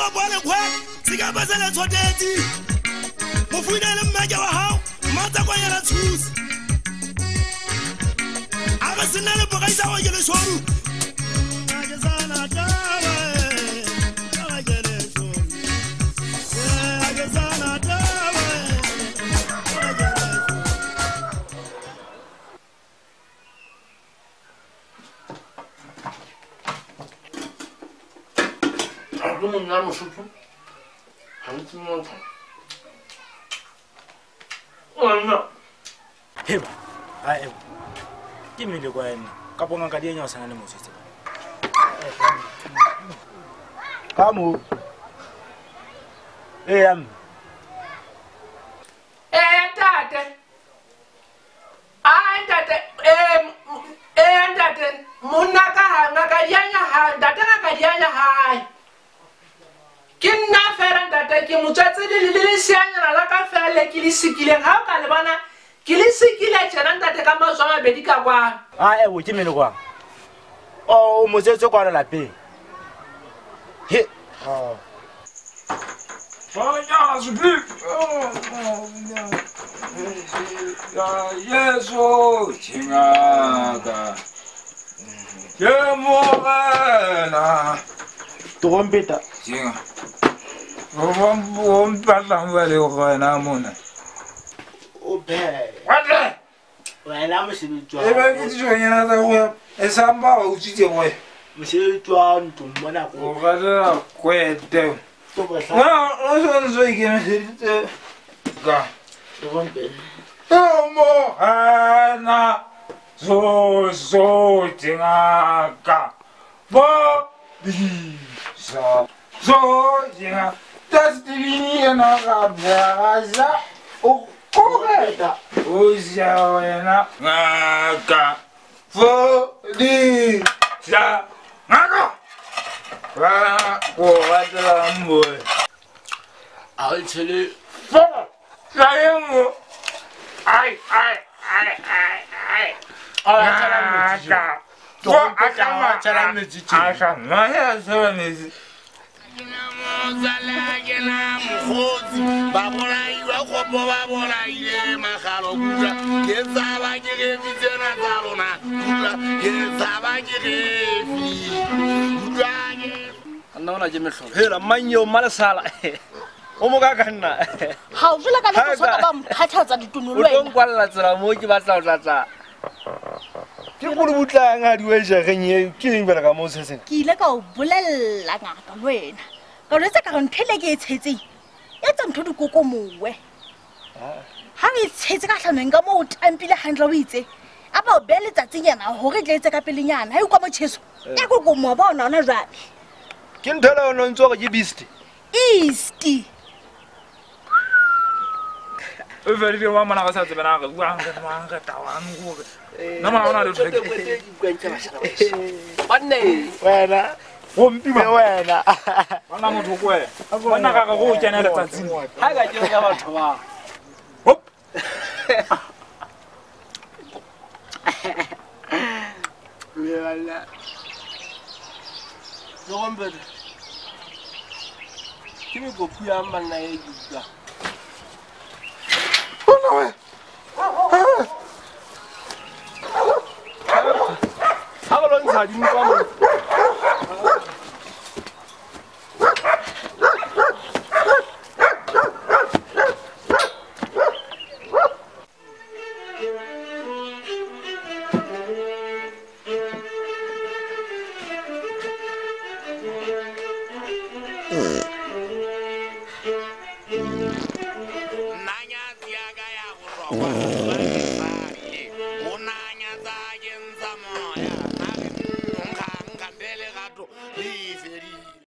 wa bole kwa sika ba sele tshoteti mo fuina le mmake wa hao matsa kwa yela tshusi aga sina le bogaisa wa ke le shoru ke sana taba aga ke le shoru aga sana taba aga ke le Aku mengamu susu, kami semua tak. Oh no. Heba, ayo. Kimi le kwa ni. Kapo ngaka dia nyosa ngane mosetse. Kamu. Am. Tate. Ai tate, tate. Munaka ngaka yanya ha, tate ngaka yanya ha. Kinna fera tate ki mutsatse le sianya la ka fera le ki lisikile ha ka le bana ki lisikile tshena tate ka mazwa mabedi ka kwa. Wo kimi le kwa. Oh, mosetse kwa la pe. He. Oh. Sonia, s'oublie. Yeso, chingaka. Yemorena. Trompeta. Chinga. On parle avec le roi mona. Oh ben. Wale. Wala mosebetsi. E ba ke tshwenya tsa go e samba o tsitse go. Mosebetsi wa ntumbona ko. O ga la kwete. To ba sa. No, so ikemiseditse ka. Trompeta. Yemorena. So chingaka. Bo so chingaka. Tas divini na gaza. O correta. O jawana ngaka. Fo di ja ngaka. Wa ko watra mbo. Al tshele. Fo sayemo. Ai. Ngaka. Fo akama tsala metsi. asa maya so metsi. Mozala gena mkhotsi ba bolai wa khopo ba bolai le magalo kula ke tsaba ke ge bitsena tsa rona kula ke tsaba ke ge fi kula ke anna ona je mehlo hela manyo malasala o mo ka kana ha o jula ka le tsota ba mkhathatsa ditunolo o tong kwalla tsela mo ke batla o tlatsa ke go re butlang a diwe jageng ke eng bana ka mo seseng ke ile ka o bolella ngaka le wena ka re tsa ka re nthele ke etshetseng ya tsa ntho dikoko mowe ha re tshetse ka hlaneng ka mo o tampile handle o itse a ba o be letsatsinyana hore tle etse ka pelenyana ha e kwa motsheso ya go mo bona ona jwale ke nthela o nontso ke beast east O veri wa mana ka sa tsebana ga bua ga tawang go na ma ona le tseke banne Wena. Gompi ba Wena. bana motho go wena bana ga go kena le tsatsing ha ga ke ga batho ba hop Wela. Trompeta. Kimi go puya mbanna e gida. bona we Ha ba lo ntsha di mpa mo. nanya tiaga ya go roba